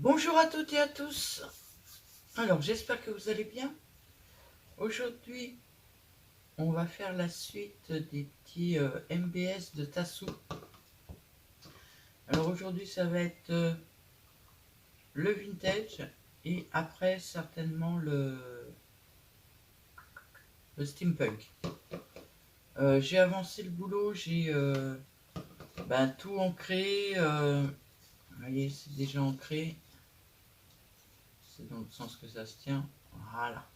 Bonjour à toutes et à tous. Alors, j'espère que vous allez bien. Aujourd'hui, on va faire la suite des petits MBS de Tassou. Alors aujourd'hui, ça va être le vintage et après certainement le steampunk. J'ai avancé le boulot, j'ai tout ancré. Vous voyez, c'est déjà ancré. C'est dans le sens que ça se tient. Voilà.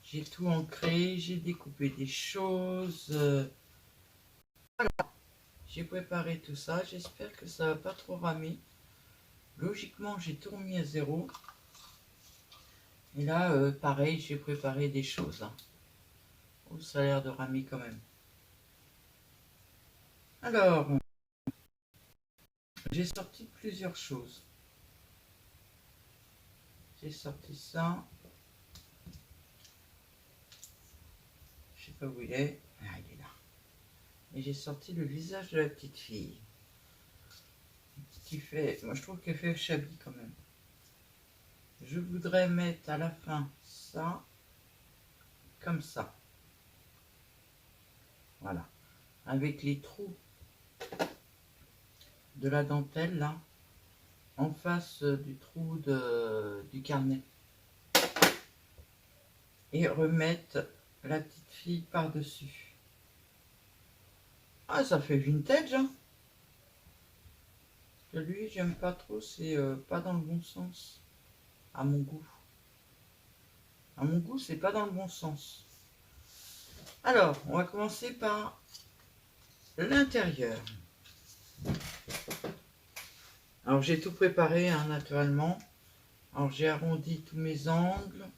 J'ai tout ancré, j'ai découpé des choses. J'ai préparé tout ça, j'espère que ça va pas trop ramer. Logiquement, j'ai tout remis à zéro. Et là, pareil, j'ai préparé des choses. Oh, ça a l'air de ramer quand même. Alors, j'ai sorti plusieurs choses. J'ai sorti ça. Je sais pas où il est. Ah, il est là. Et j'ai sorti le visage de la petite fille. Qui fait... Moi, je trouve qu'elle fait chablis quand même. Je voudrais mettre à la fin ça. Comme ça. Voilà. Avec les trous de la dentelle, là. En face du trou du carnet. Et remettre la petite fille par-dessus. Ah, ça fait vintage, hein. Lui, j'aime pas trop, c'est pas dans le bon sens. À mon goût. À mon goût, c'est pas dans le bon sens. Alors, on va commencer par l'intérieur. Alors, j'ai tout préparé, hein, naturellement. Alors, j'ai arrondi tous mes angles.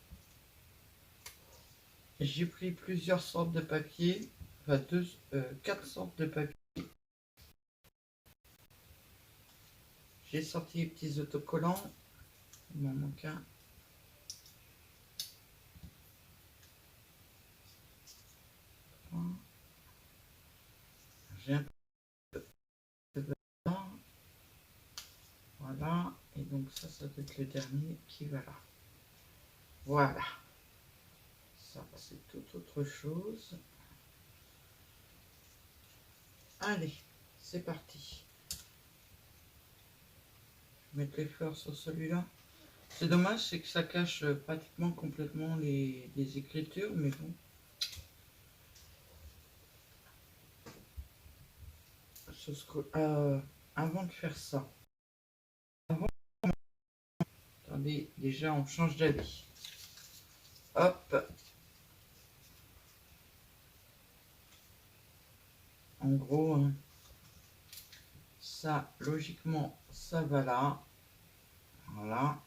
J'ai pris plusieurs sortes de papier. Enfin, 4 sortes de papier. J'ai sorti les petits autocollants. Il m'en manque un. J'ai un peu de blanc. Voilà. Et donc ça doit être le dernier qui va là. Voilà. Ça, c'est toute autre chose. Allez, c'est parti. Je vais mettre les fleurs sur celui-là. C'est dommage, c'est que ça cache pratiquement complètement les écritures, mais bon. Avant de faire ça, attendez, déjà on change d'avis. Hop. En gros, hein, ça, logiquement, ça va là. Voilà.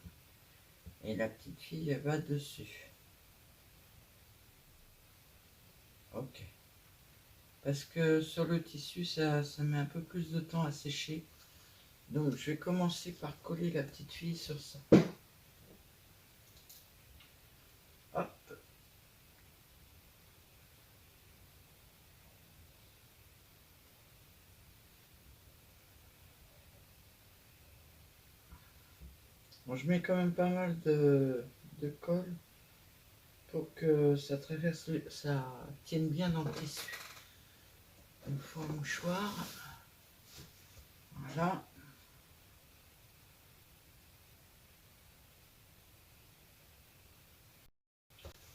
Et la petite fille, elle va dessus. Ok. Parce que sur le tissu, ça met un peu plus de temps à sécher. Donc, je vais commencer par coller la petite fille sur ça. Hop. Bon, je mets quand même pas mal de colle pour que ça traverse, ça tienne bien dans le tissu. Il faut un mouchoir. Voilà.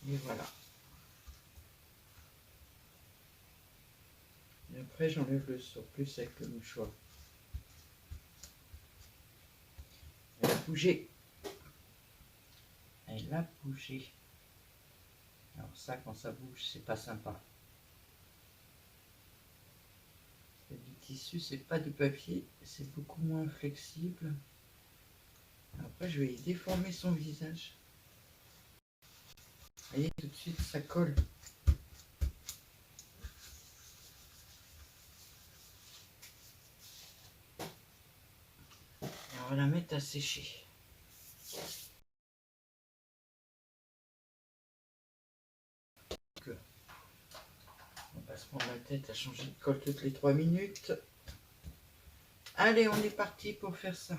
Et voilà. Et après, j'enlève le surplus avec le mouchoir. Elle a bougé. Elle a bougé. Alors ça, quand ça bouge, c'est pas sympa. C'est du tissu, c'est pas du papier, c'est beaucoup moins flexible. Après, je vais déformer son visage. Vous voyez, tout de suite, ça colle. Et on va la mettre à sécher. On va pas se prendre la tête à changer de colle toutes les 3 minutes. Allez, on est parti pour faire ça.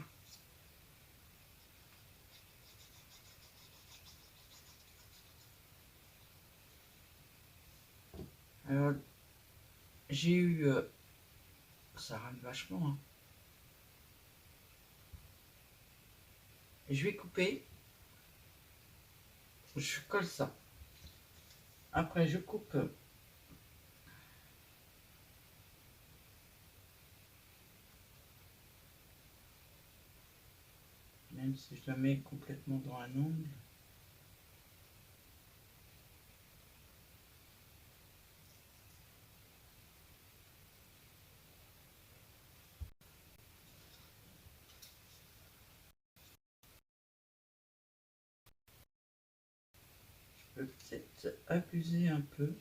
Alors, j'ai eu... ça rame vachement, hein. Je vais couper. Je colle ça. Après, je coupe. Même si je la mets complètement dans un angle. Je peux peut-être abuser un peu.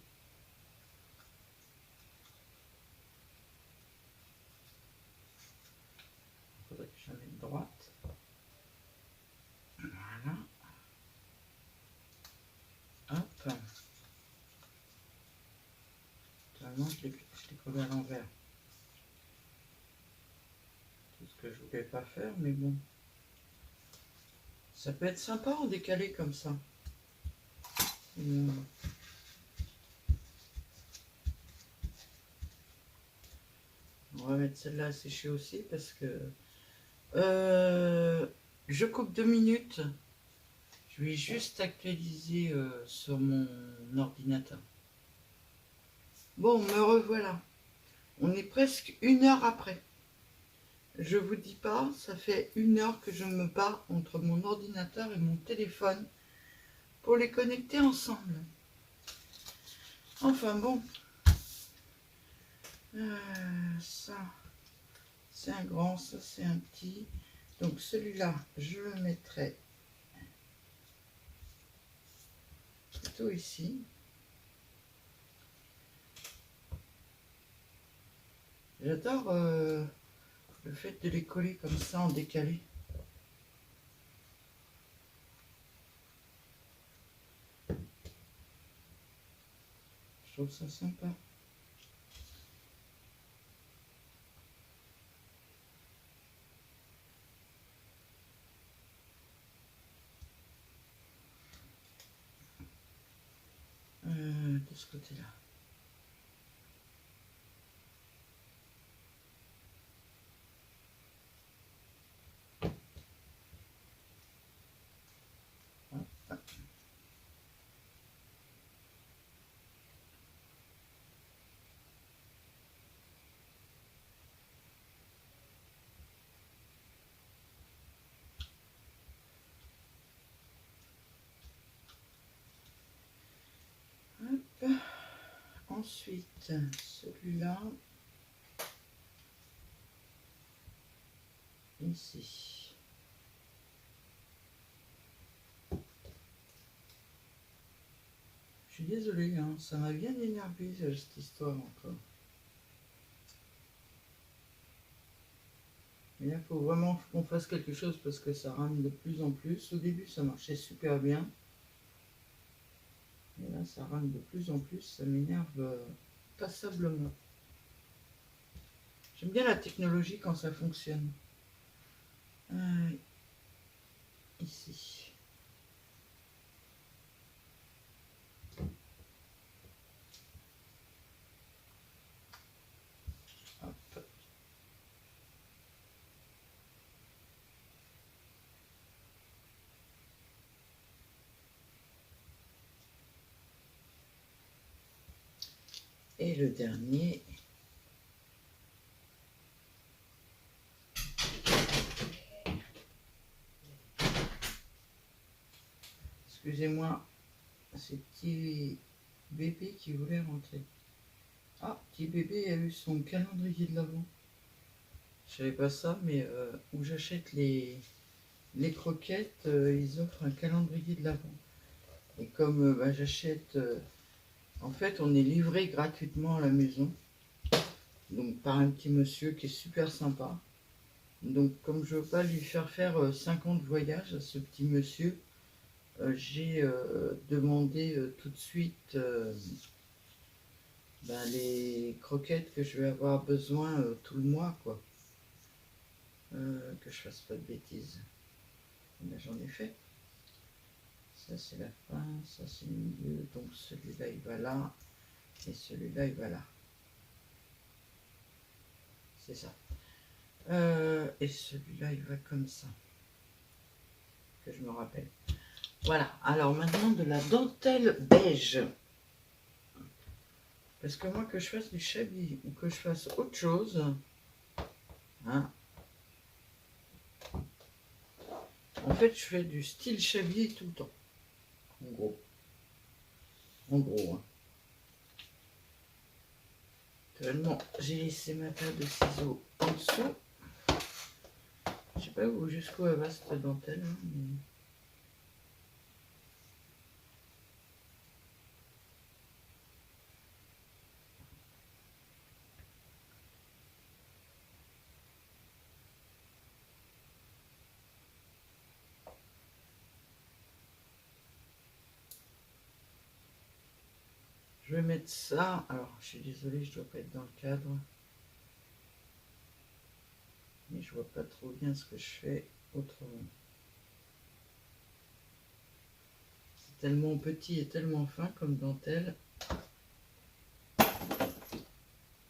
Il faudrait que je la mette droite. Voilà. Hop. Finalement, je l'ai collé à l'envers. C'est ce que je voulais pas faire, mais bon. Ça peut être sympa en décalé comme ça. On va mettre celle-là à sécher aussi parce que je coupe 2 minutes. Je vais juste actualiser sur mon ordinateur. Bon, me revoilà. On est presque 1 heure après. Je vous dis pas, ça fait 1 heure que je me bats entre mon ordinateur et mon téléphone pour les connecter ensemble. Enfin bon. Ça, c'est un grand, ça c'est un petit. Donc celui-là, je le mettrai plutôt ici. J'adore le fait de les coller comme ça en décalé. Je trouve ça sympa. De ce côté-là. Hop. Ensuite, celui-là, ici. Je suis désolée, hein, ça m'a bien énervé cette histoire encore. Mais là, il faut vraiment qu'on fasse quelque chose parce que ça rame de plus en plus. Au début, ça marchait super bien. Et là, ça rame de plus en plus. Ça m'énerve passablement. J'aime bien la technologie quand ça fonctionne. Ici. Hop. Et le dernier. Excusez-moi, c'est petit bébé qui voulait rentrer. Ah, petit bébé a eu son calendrier de l'Avent. Je savais pas ça, mais où j'achète les croquettes, ils offrent un calendrier de l'Avent. Et comme bah, j'achète, en fait, on est livré gratuitement à la maison, donc par un petit monsieur qui est super sympa. Donc comme je veux pas lui faire 50 voyages à ce petit monsieur, j'ai demandé tout de suite ben, les croquettes que je vais avoir besoin tout le mois, quoi. Que je fasse pas de bêtises. Ben, j'en ai fait. Ça c'est la fin, ça c'est le milieu, donc celui-là il va là. Et celui-là, il va là. C'est ça. Et celui-là, il va comme ça. Que je me rappelle. Voilà. Alors maintenant, de la dentelle beige. Parce que moi, que je fasse du chablis ou que je fasse autre chose, hein, en fait, je fais du style chablis tout le temps. En gros. En gros. Hein. Tellement, j'ai laissé ma table de ciseaux en dessous. Je sais pas où jusqu'où elle va cette dentelle. Hein, mais... Je vais mettre ça. Alors, je suis désolée, je dois pas être dans le cadre. Mais je vois pas trop bien ce que je fais autrement. C'est tellement petit et tellement fin comme dentelle.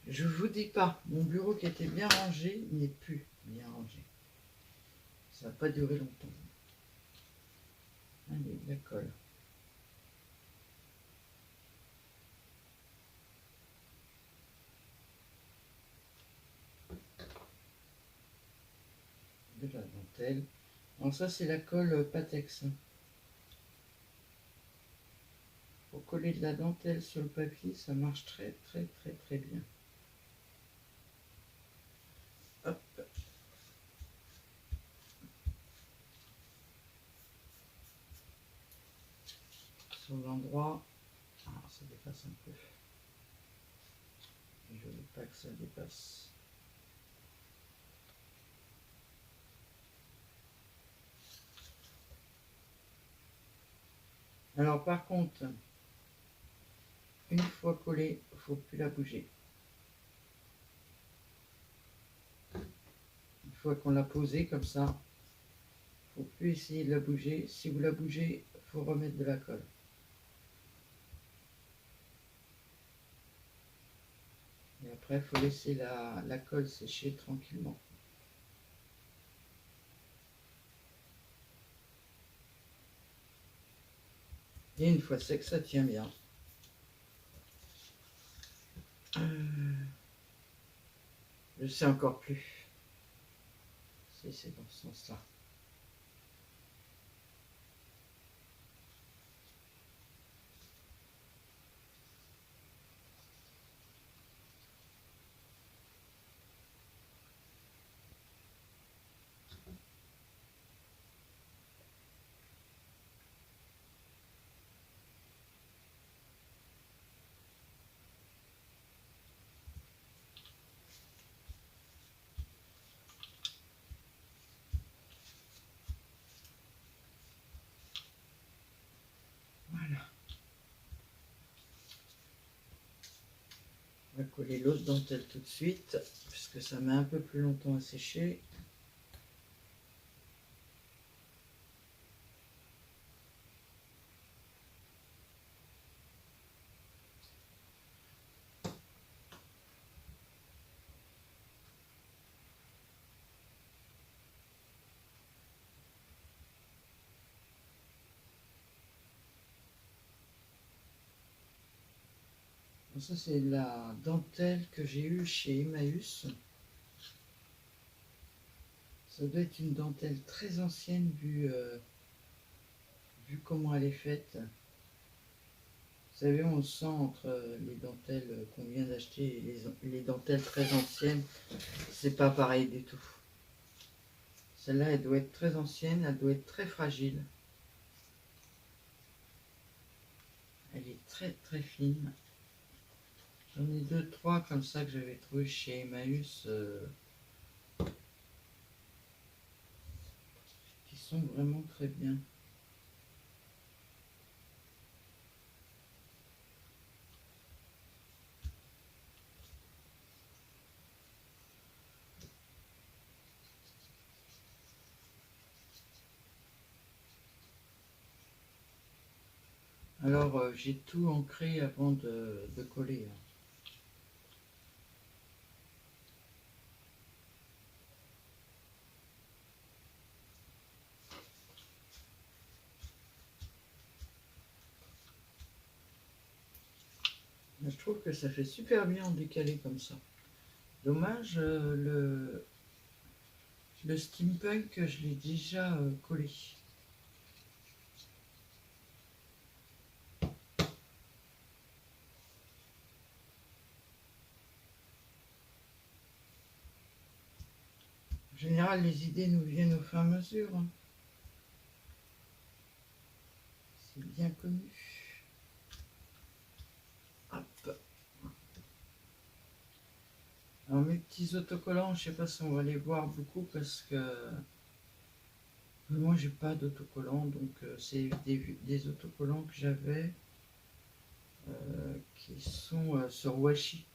Je vous dis pas, mon bureau qui était bien rangé n'est plus bien rangé. Ça va pas durer longtemps. Allez, de la colle. De la dentelle. Alors ça, c'est la colle Patex. Pour coller de la dentelle sur le papier, ça marche très très très très bien. Hop. Sur l'endroit. Ah, ça dépasse un peu. Je ne veux pas que ça dépasse. Alors par contre, une fois collée, il ne faut plus la bouger. Une fois qu'on l'a posée comme ça, il ne faut plus essayer de la bouger. Si vous la bougez, il faut remettre de la colle. Et après, il faut laisser la colle sécher tranquillement. Et une fois sec, ça tient bien. Je sais encore plus. Si c'est dans ce sens-là. Voilà. On va coller l'autre dentelle tout de suite, puisque ça met un peu plus longtemps à sécher. Ça, c'est la dentelle que j'ai eue chez Emmaüs. Ça doit être une dentelle très ancienne vu comment elle est faite. Vous savez, on le sent entre les dentelles qu'on vient d'acheter et les dentelles très anciennes. C'est pas pareil du tout. Celle-là, elle doit être très ancienne, elle doit être très fragile. Elle est très très fine. J'en ai 2-3 comme ça que j'avais trouvé chez Emmaüs qui sont vraiment très bien. Alors, j'ai tout ancré avant de coller. Je trouve que ça fait super bien en décalé comme ça. Dommage, le steampunk, je l'ai déjà collé. En général, les idées nous viennent au fur et à mesure. C'est bien connu. Hop. Alors mes petits autocollants, je sais pas si on va les voir beaucoup parce que moi j'ai pas d'autocollants, donc c'est des autocollants que j'avais qui sont sur washi,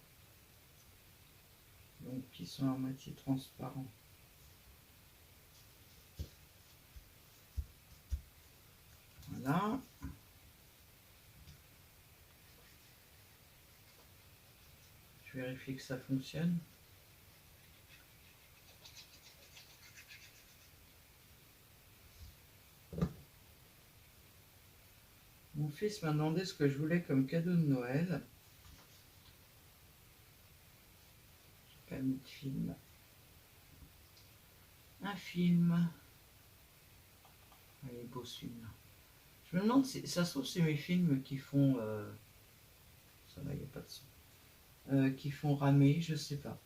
donc qui sont à moitié transparents. Voilà. Je vérifie que ça fonctionne. Mon fils m'a demandé ce que je voulais comme cadeau de Noël. J'ai pas mis de film. Un film. Ah, il est beau ce film-là. Je me demande si ça se trouve c'est mes films qui font. Ça va, il n'y a pas de son. Qui font ramer, je sais pas.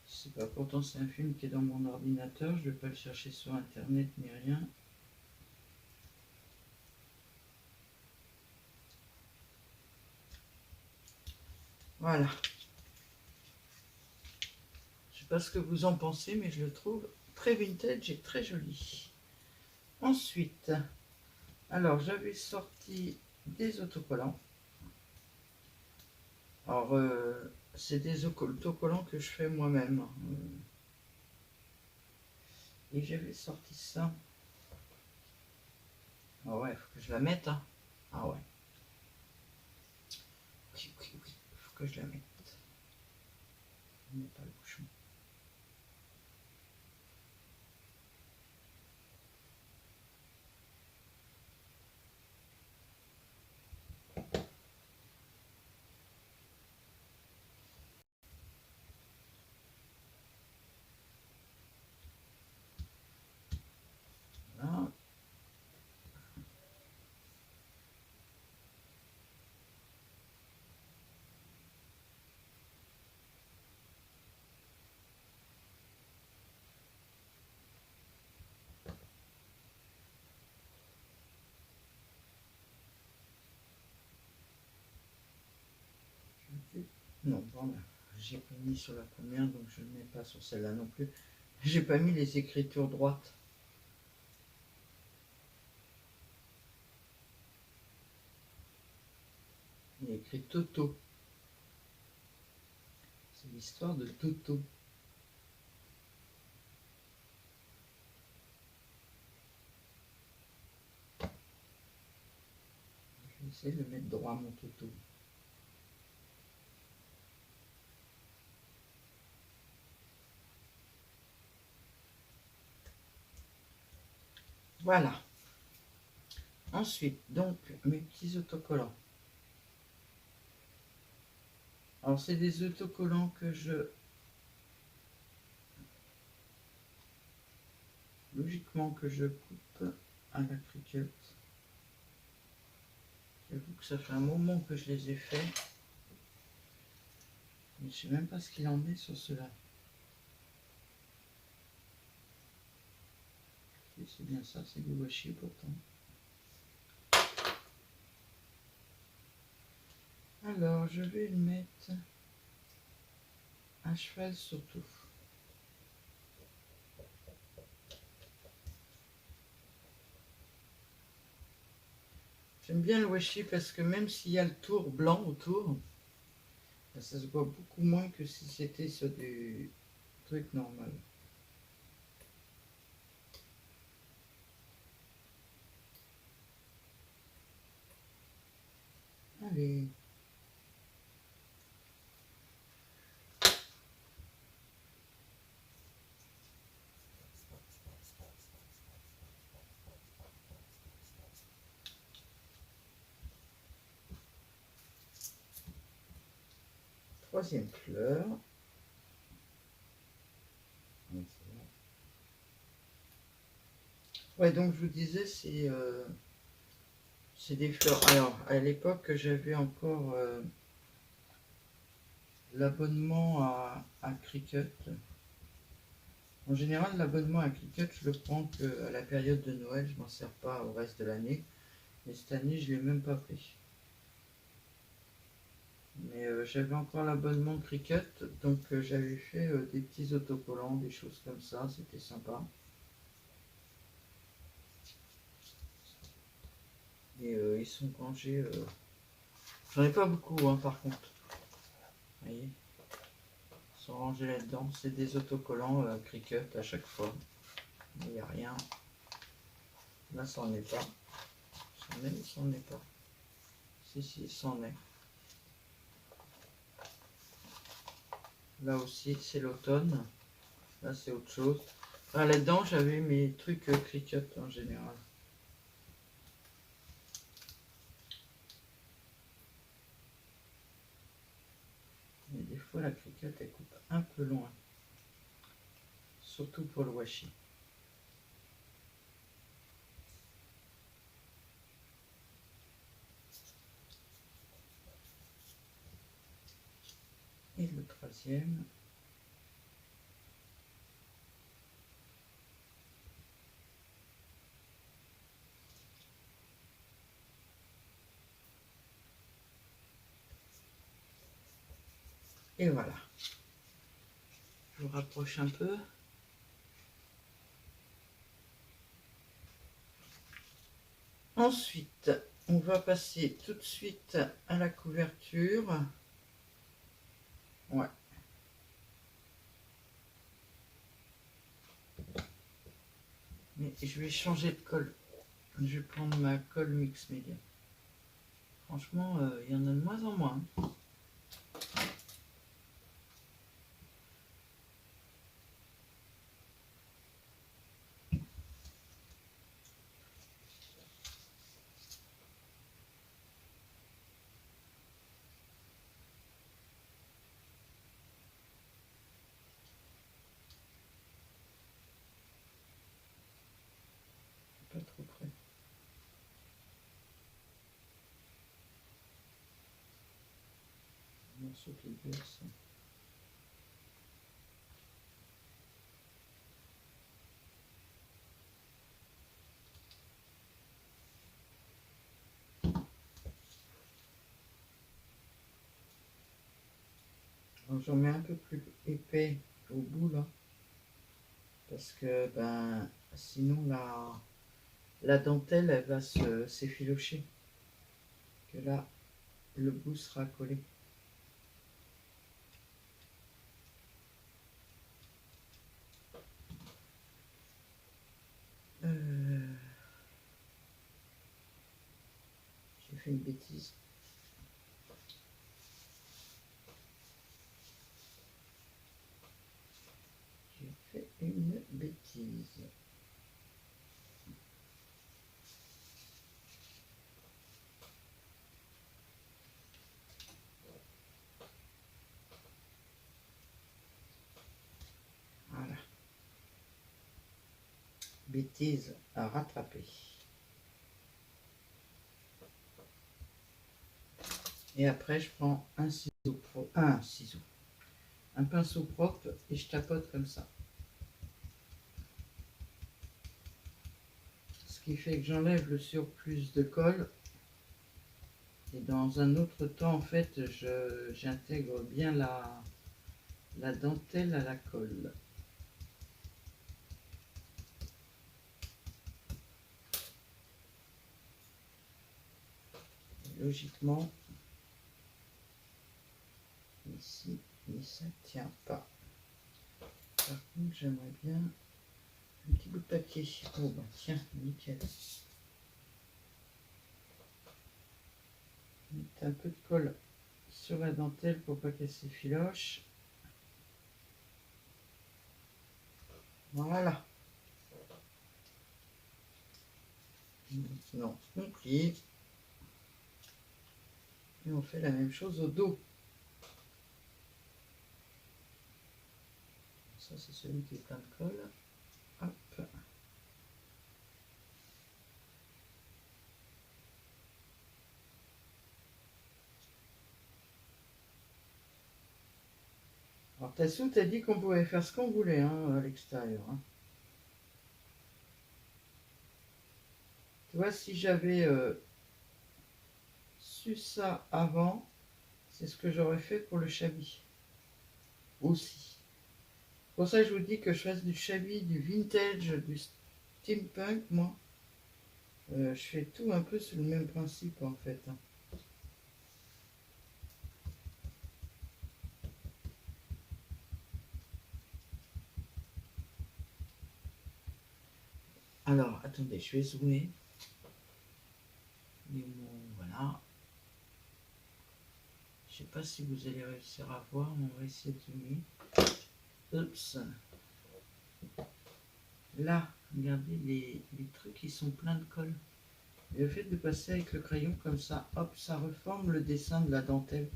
Je sais pas, pourtant c'est un film qui est dans mon ordinateur, je vais pas le chercher sur internet ni rien. Voilà. Je sais pas ce que vous en pensez, mais je le trouve très vintage et très joli. Ensuite, alors j'avais sorti des autocollants. Alors, c'est des autocollants que je fais moi-même. Et j'avais sorti ça. Ah ouais, il faut que je la mette. Hein. Ah ouais. Oui, oui, oui, il faut que je la mette. Je mets pas le bouchon. Voilà. Non, bon, j'ai pas mis sur la première, donc je ne mets pas sur celle-là non plus. J'ai pas mis les écritures droites. Il y a écrit Toto. C'est l'histoire de Toto. Je vais essayer de le mettre droit mon Toto. Voilà. Ensuite, donc, mes petits autocollants. Alors, c'est des autocollants que logiquement, que je coupe à la cricut. J'avoue que ça fait un moment que je les ai faits. Mais je sais même pas ce qu'il en est sur cela. C'est bien ça, c'est du washi pourtant. Alors, je vais le mettre à cheval surtout. J'aime bien le washi parce que même s'il y a le tour blanc autour, ça se voit beaucoup moins que si c'était sur du truc normal. troisième fleur. Ouais, donc je vous disais, c'est des fleurs. Alors, à l'époque, j'avais encore l'abonnement à Cricut. En général, l'abonnement à Cricut, je le prends qu'à la période de Noël, je m'en sers pas au reste de l'année. Mais cette année, je ne l'ai même pas pris. Mais j'avais encore l'abonnement Cricut, donc j'avais fait des petits autocollants, des choses comme ça, c'était sympa. Et ils sont rangés. J'en ai pas beaucoup, hein, par contre. Vous voyez, ils sont rangés là-dedans. C'est des autocollants Cricut à chaque fois. Il n'y a rien. Là, ça n'en est pas. C'en est ou c'en est pas? Si, c'en est. Là aussi, c'est l'automne. Là, c'est autre chose. Ah, là-dedans, j'avais mes trucs Cricut en général. Mais des fois, la Cricut, elle coupe un peu loin. Surtout pour le washi. Et le troisième. Et voilà. Je vous rapproche un peu. Ensuite, on va passer tout de suite à la couverture. Ouais. Mais je vais changer de colle. Je vais prendre ma colle mix media. Franchement, il y en a de moins en moins. Pas trop près. Un morceau qui glisse. J'en mets un peu plus épais au bout là. Parce que ben sinon la dentelle elle va s'effilocher. Que là le bout sera collé. J'ai fait une bêtise. J'ai fait une bêtise. Voilà. Bêtise à rattraper. Et après, je prends un un pinceau propre et je tapote comme ça. Ce qui fait que j'enlève le surplus de colle. Et dans un autre temps, en fait, j'intègre bien la dentelle à la colle. Et logiquement, ici, mais ça ne tient pas. Par contre, j'aimerais bien un petit bout de papier. Oh bah tiens, nickel. Mettre un peu de colle sur la dentelle pour pas qu'elle s'effiloche. Voilà. Maintenant, on plie. Et on fait la même chose au dos. ça c'est celui qui est plein de colle. Hop. Alors Tassou t'a dit qu'on pouvait faire ce qu'on voulait hein, à l'extérieur. Hein. Tu vois, si j'avais su ça avant, c'est ce que j'aurais fait pour le Chabi aussi. C'est pour ça que je vous dis que je fasse du Chabi, du vintage, du steampunk, moi. Je fais tout un peu sur le même principe en fait. Hein. Alors, attendez, je vais zoomer. Les mots, voilà. Je sais pas si vous allez réussir à voir, mais on va essayer de zoomer. Oups. Là, regardez, les trucs, ils sont pleins de colle. Et le fait de passer avec le crayon comme ça, hop, ça reforme le dessin de la dentelle.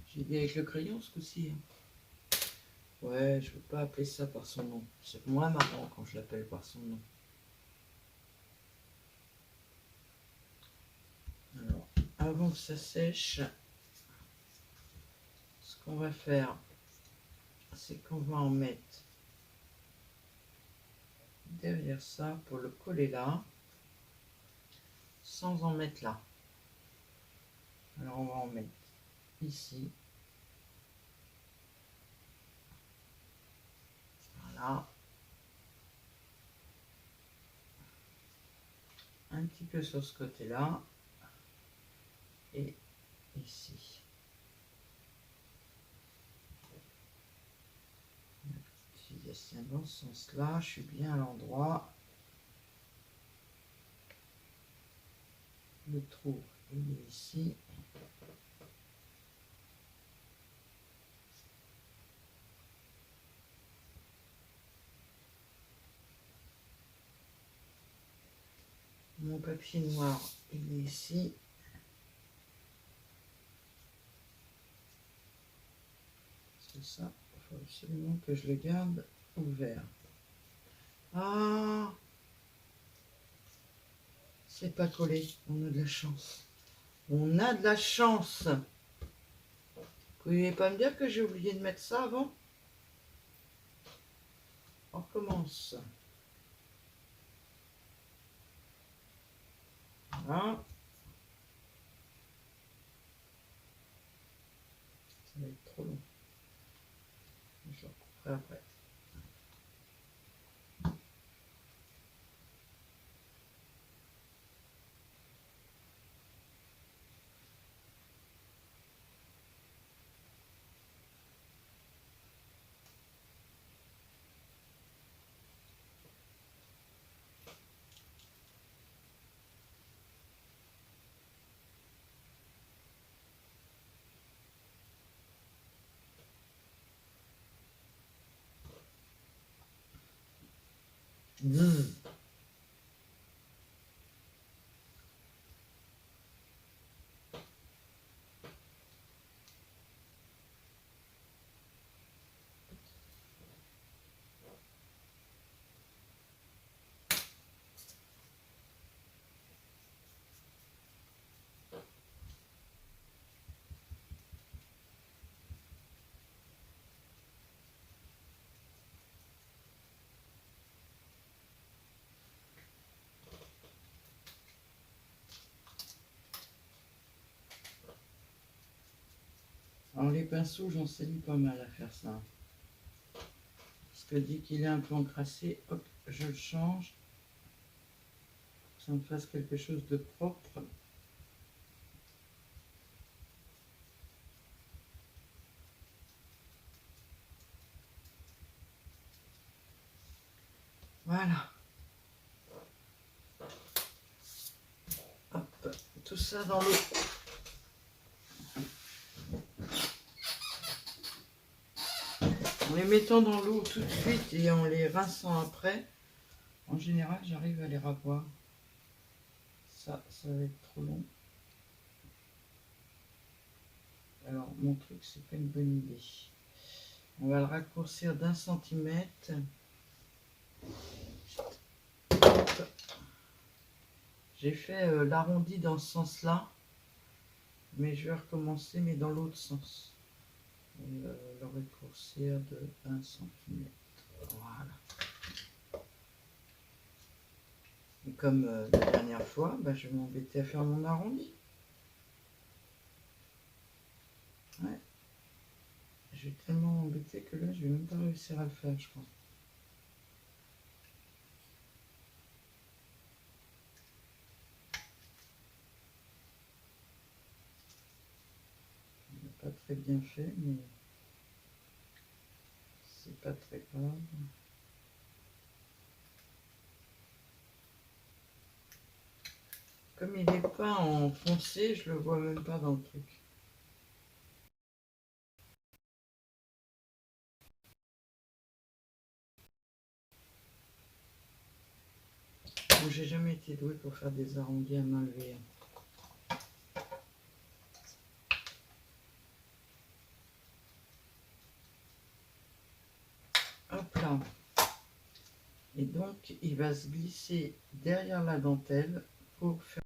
J'ai dit avec le crayon ce coup-ci. Hein. Ouais, je veux pas appeler ça par son nom. C'est moins marrant quand je l'appelle par son nom. Alors, avant que ça sèche, ce qu'on va faire, c'est qu'on va en mettre derrière ça pour le coller là, sans en mettre là. Alors on va en mettre ici. Voilà. Un petit peu sur ce côté-là. Et ici. Utilisation dans ce sens-là, je suis bien à l'endroit. Le trou, il est ici. Mon papier noir, il est ici. C'est ça, il faut absolument que je le garde ouvert. Ah, c'est pas collé, on a de la chance. On a de la chance. Vous ne pouvez pas me dire que j'ai oublié de mettre ça avant? On recommence. Voilà. Ça va être trop long. Je le recouperai après. Zzz. Alors les pinceaux, j'en sais pas mal à faire ça. Parce que dès qu'il est un peu encrassé, hop, je le change. Pour que ça me fasse quelque chose de propre. Voilà. Hop, tout ça dans l'eau. En les mettant dans l'eau tout de suite et en les rinçant après, en général, j'arrive à les ravoir. Ça va être trop long. Alors, mon truc, c'est pas une bonne idée. On va le raccourcir d'1 centimètre. J'ai fait l'arrondi dans ce sens-là, mais je vais recommencer, mais dans l'autre sens. Et, le raccourcir de 1 centimètre. Voilà. Et comme la dernière fois, bah, je vais m'embêter à faire mon arrondi. Ouais. Je vais tellement m'embêter que là, je vais même pas réussir à le faire, je pense. Pas très bien fait, mais c'est pas très grave. Comme il n'est pas en foncé, je le vois même pas dans le truc. Bon, j'ai jamais été doué pour faire des arrondis à main levée. Hop là. Et donc, il va se glisser derrière la dentelle pour faire...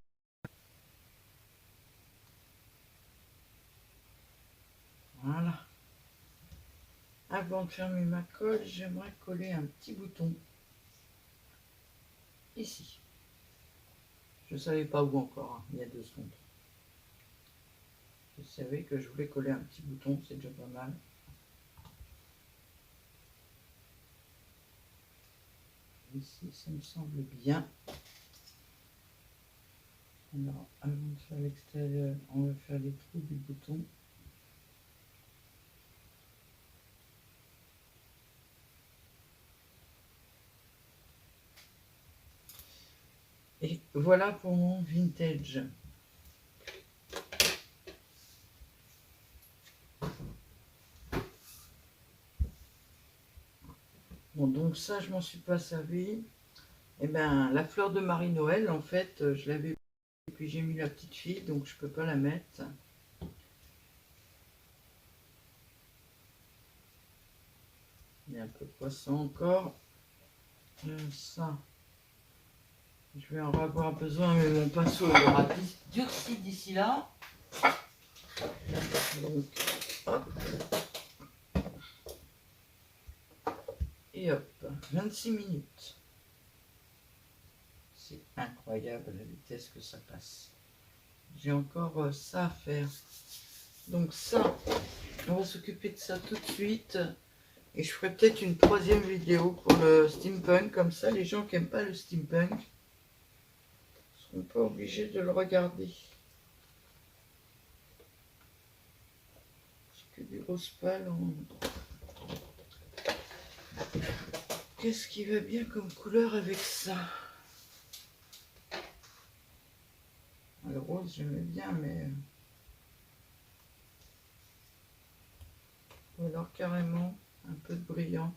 Voilà. Avant de fermer ma colle, j'aimerais coller un petit bouton ici. Je ne savais pas où encore, hein, il y a 2 secondes. Je savais que je voulais coller un petit bouton, c'est déjà pas mal. Ici, ça me semble bien. Alors, avant de faire l'extérieur, on va faire les trous du bouton. Et voilà pour mon vintage. Bon, donc ça, je m'en suis pas servi. Et ben, la fleur de Marie-Noël, en fait, je l'avais... Et puis j'ai mis la petite fille, donc je peux pas la mettre. Il y a un peu de poisson encore. Ça, je vais en avoir besoin, mais mon pinceau il aura durci d'ici là. Donc, hop. Et hop, 26 minutes. C'est incroyable la vitesse que ça passe. J'ai encore ça à faire. Donc ça, on va s'occuper de ça tout de suite. Et je ferai peut-être une 3e vidéo pour le steampunk. Comme ça, les gens qui n'aiment pas le steampunk seront pas obligés de le regarder. C'est que des grosses pales. Qu'est-ce qui va bien comme couleur avec ça? Le rose, j'aimais bien, mais... Ou alors carrément un peu de brillant.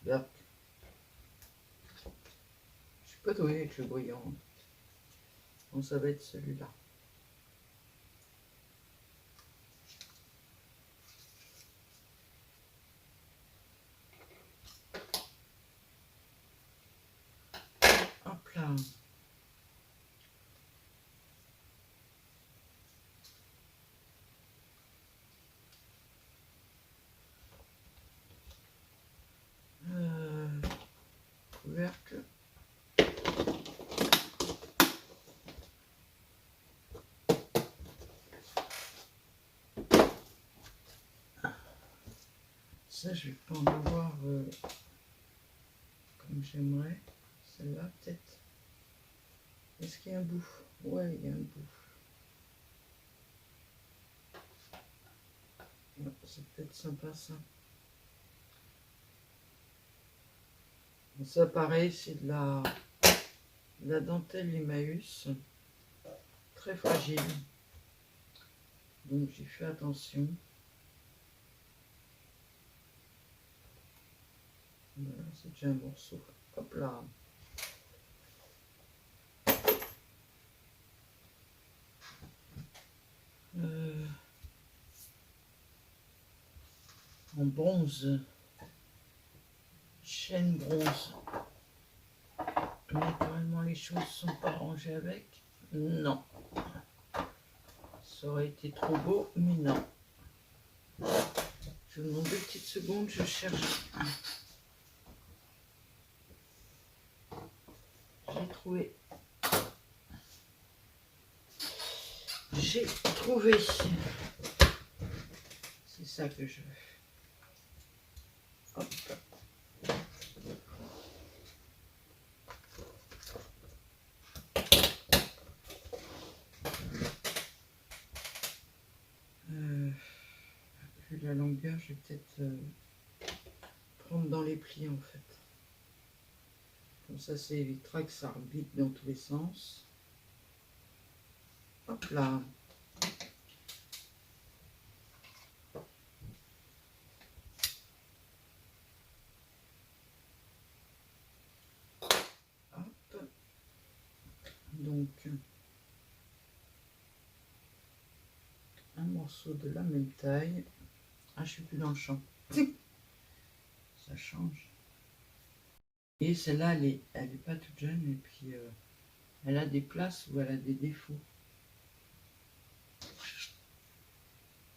Dark. Je suis pas douée avec le brillant. Bon, ça va être celui-là. Hop là. Couvercle. Ça, je vais pas en avoir comme j'aimerais. Celle-là, peut-être. Est-ce qu'il y a un bout? Ouais, il y a un bout. Ouais, c'est peut-être sympa, ça. Bon, ça, pareil, c'est de la dentelle Emmaüs. Très fragile. Donc, j'ai fait attention. Voilà, c'est déjà un morceau. Hop là. en bronze, chaîne bronze. Naturellement, les choses sont pas rangées avec. Non. Ça aurait été trop beau, mais non. Je vous demande 2 petites secondes, je cherche. J'ai trouvé. J'ai trouvé. C'est ça que je veux. Hop. Vu la longueur, je vais peut-être prendre dans les plis en fait. Comme ça évitera que ça arbitre dans tous les sens. Hop là. Hop. Donc, un morceau de la même taille. Ah, je suis plus dans le champ. Ça change. Et celle-là, elle est pas toute jeune et puis elle a des places où elle a des défauts.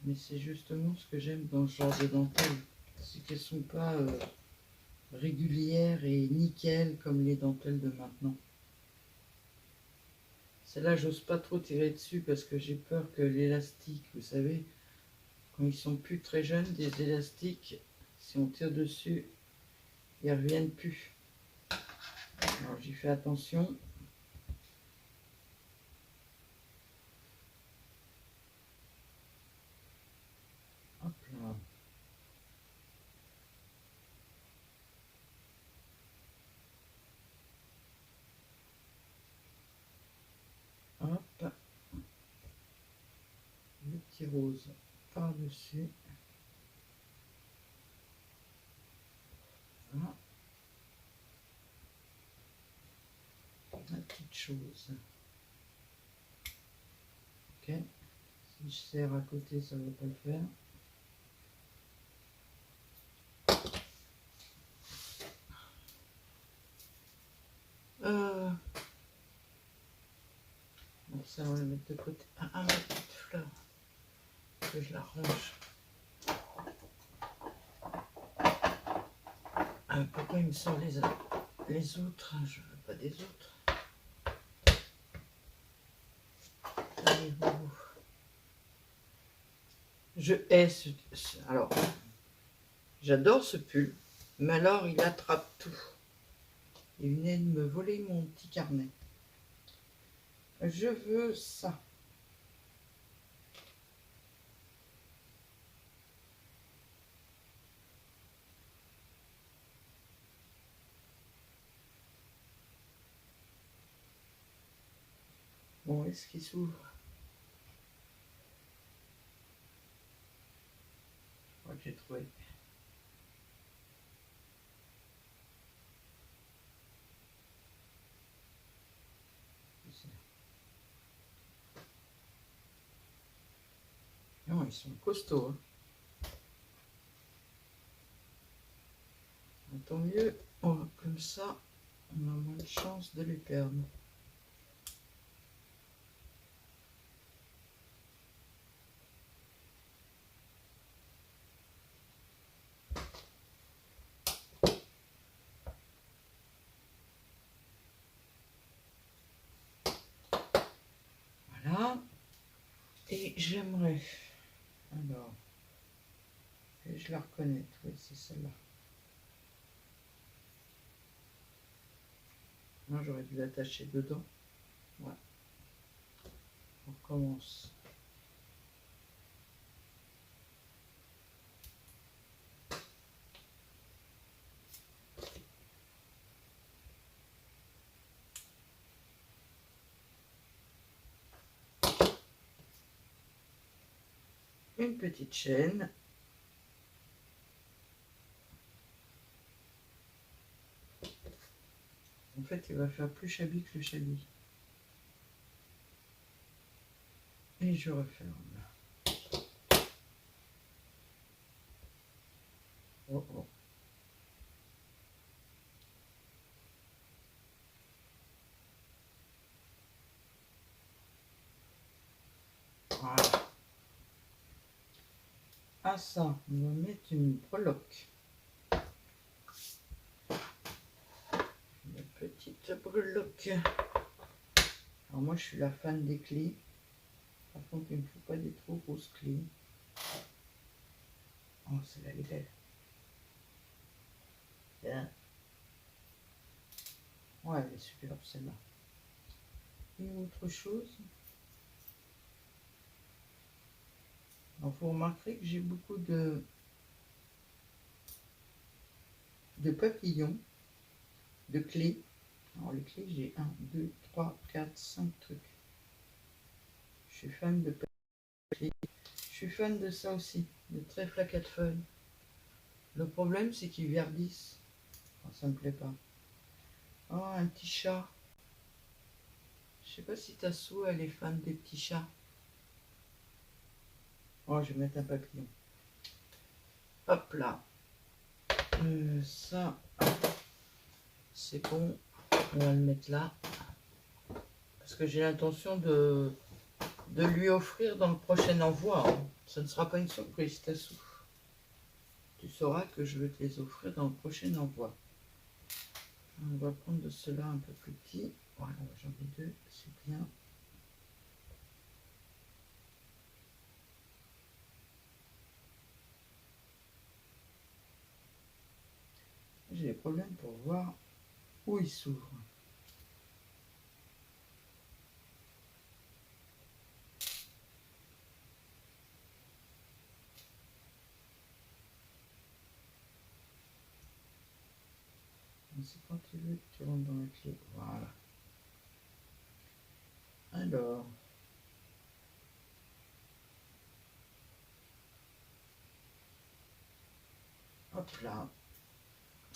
Mais c'est justement ce que j'aime dans ce genre de dentelle. C'est qu'elles sont pas régulières et nickel comme les dentelles de maintenant. Celle-là, j'ose pas trop tirer dessus parce que j'ai peur que l'élastique, vous savez, quand ils sont plus très jeunes, des élastiques, si on tire dessus, ils reviennent plus. Alors j'y fais attention. Hop là. Hop. Le petit rose par-dessus. Voilà. La petite chose. Ok. Si je serre à côté, ça ne va pas le faire. Bon, ça, on va le mettre de côté. Ah, ma petite fleur. Que je la range. Pourquoi il me sort les autres? Je veux pas des autres. Allez-vous. Je hais alors, j'adore ce pull, mais alors il attrape tout. Il venait de me voler mon petit carnet. Je veux ça. Bon, est-ce qu'il s'ouvre? Je crois que j'ai trouvé. Non, ils sont costauds. Hein. Tant mieux, comme ça, on a moins de chances de les perdre. Voilà. Et j'aimerais... Alors... Et je la reconnais, oui, c'est celle-là. Moi, j'aurais dû l'attacher dedans. Ouais. On recommence. Une petite chaîne. En fait, il va faire plus chabi que le chabi. Et je referme. Oh, oh. Voilà. À ça, on va mettre une breloque. Une petite breloque. Alors moi, je suis la fan des clés. Par contre, il ne me faut pas des trop grosses clés. Oh, celle-là, elle est belle. Bien. Ouais, elle est superbe, celle-là. Et autre chose. Alors, vous remarquerez que j'ai beaucoup de papillons, de clés. Alors, les clés, j'ai 1, 2, 3, 4, 5 trucs. Je suis fan de clés. Je suis fan de ça aussi, de trèfle à 4 feuilles. Le problème, c'est qu'ils verdissent. Oh, ça me plaît pas. Oh, un petit chat. Je sais pas si Tassou, elle est fan des petits chats. Oh, je vais mettre un papillon. Hop là. Ça, c'est bon. On va le mettre là. Parce que j'ai l'intention de lui offrir dans le prochain envoi. Hein. Ça ne sera pas une surprise, Tassou. Tu sauras que je vais te les offrir dans le prochain envoi. On va prendre de ceux-là un peu plus petits. Voilà, j'en ai 2, c'est bien. J'ai des problèmes pour voir où il s'ouvre. C'est quand tu veux que tu rentres dans la clé. Voilà. Alors. Hop là.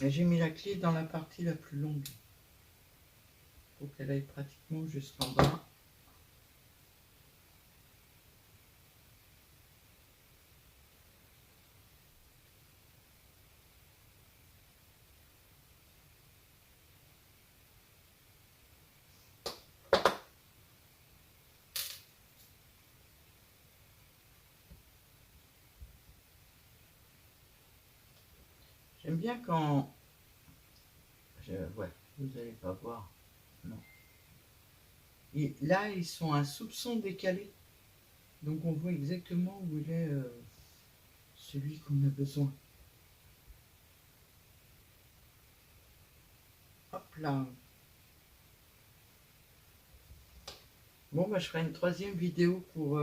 Et j'ai mis la clé dans la partie la plus longue. Pour qu'elle aille pratiquement jusqu'en bas. J'aime bien quand... Ouais, vous n'allez pas voir. Non. Et là, ils sont un soupçon décalé. Donc on voit exactement où il est celui qu'on a besoin. Hop là. Bon, bah, je ferai une troisième vidéo pour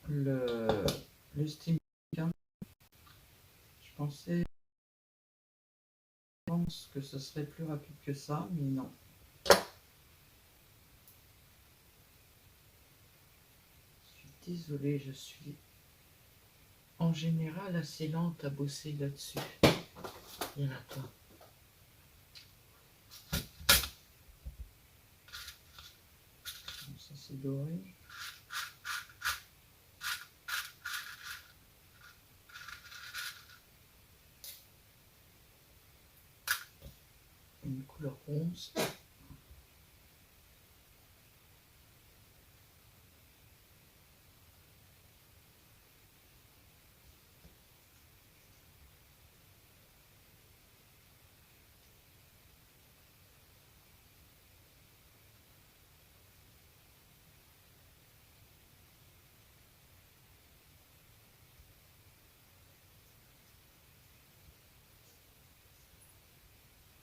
le Steam. Je pensais que ce serait plus rapide que ça, mais non. Je suis désolée, je suis en général assez lente à bosser là-dessus. Viens là, toi. Ça, c'est doré. Une couleur rose.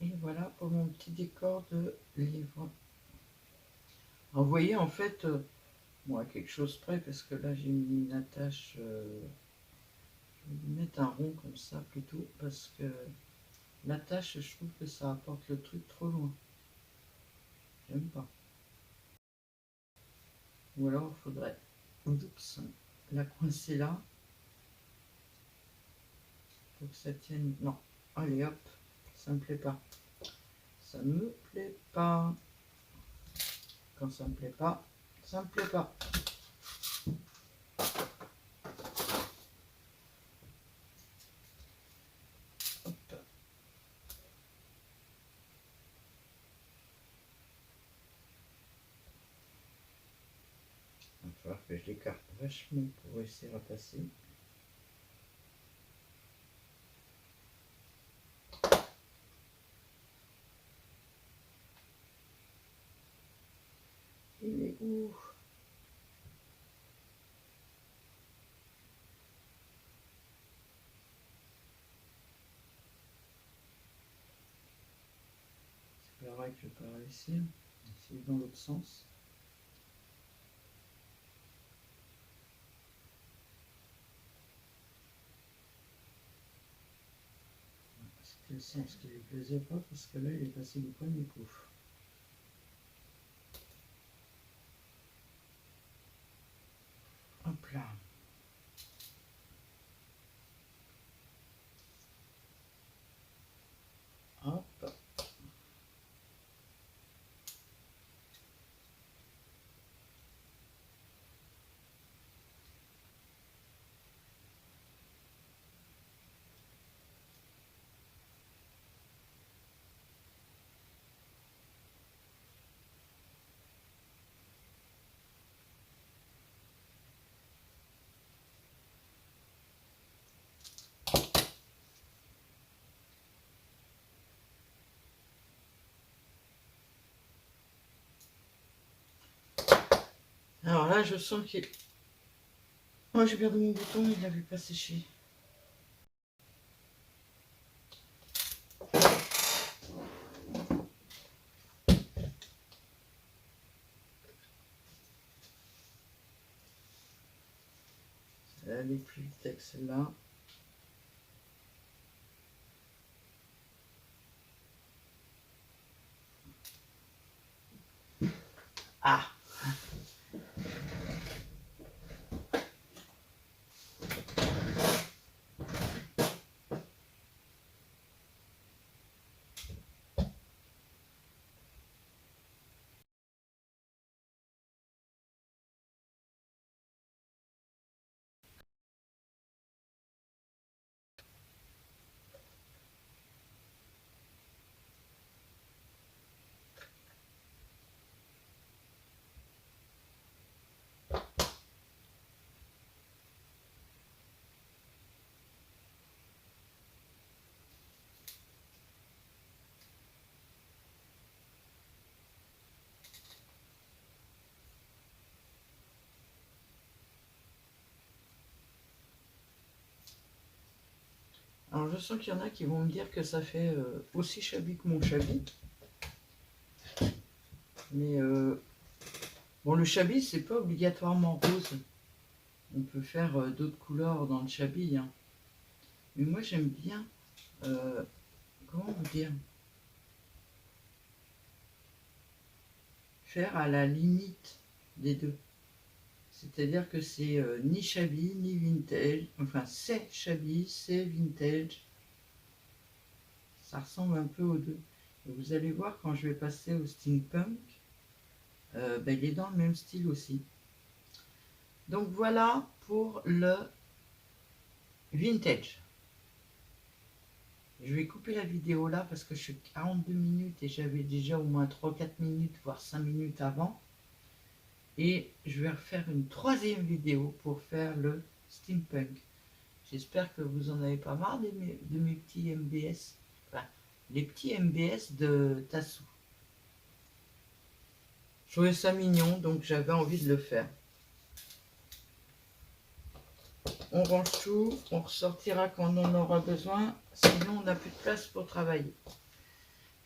Et voilà pour mon petit décor de livre. Alors, vous voyez, en fait, bon, à quelque chose près, parce que là, j'ai mis une attache. Je vais mettre un rond comme ça plutôt, parce que l'attache, je trouve que ça apporte le truc trop loin. J'aime pas. Ou alors, il faudrait la coincer là, pour que ça tienne. Non, allez hop, ça me plaît pas. Ça me plaît pas. Quand ça me plaît pas, ça me plaît pas. falloir que je l'écarte vachement pour réussir à passer. Il est où? C'est pas vrai que je vais pas réussir. C'est dans l'autre sens. C'était le sens qui lui plaisait pas parce que là il est passé du premier coup. Hop là. Hop. Alors là, je sens qu'il... Moi, j'ai perdu mon bouton, il l'a vu pas sécher. Elle est plus vite que celle-là. Ah! Alors je sens qu'il y en a qui vont me dire que ça fait aussi chablis que mon chablis. Mais bon, le chablis, c'est pas obligatoirement rose. On peut faire d'autres couleurs dans le chablis. Hein. Mais moi, j'aime bien... comment vous dire? Faire à la limite des deux. C'est-à-dire que c'est ni chablis, ni vintage. Enfin, c'est chablis, c'est vintage. Ça ressemble un peu aux deux. Et vous allez voir, quand je vais passer au steampunk, il est dans le même style aussi. Donc voilà pour le vintage. Je vais couper la vidéo là parce que je suis 42 minutes et j'avais déjà au moins 3-4 minutes, voire 5 minutes avant. Et je vais refaire une troisième vidéo pour faire le steampunk. J'espère que vous en avez pas marre de mes petits MBS. Enfin, les petits MBS de Tassou. Je trouvais ça mignon, donc j'avais envie de le faire. On range tout, on ressortira quand on en aura besoin, sinon on n'a plus de place pour travailler.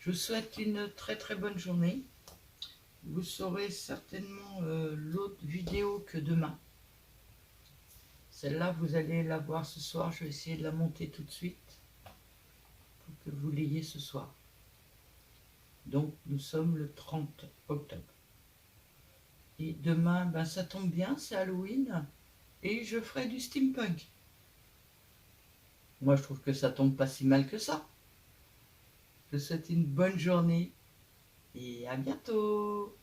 Je vous souhaite une très très bonne journée. Vous saurez certainement l'autre vidéo que demain. Celle-là, vous allez la voir ce soir. Je vais essayer de la monter tout de suite pour que vous l'ayez ce soir. Donc, nous sommes le 30 octobre. Et demain, ça tombe bien, c'est Halloween. Et je ferai du steampunk. Moi, je trouve que ça tombe pas si mal que ça. Je vous souhaite une bonne journée et à bientôt.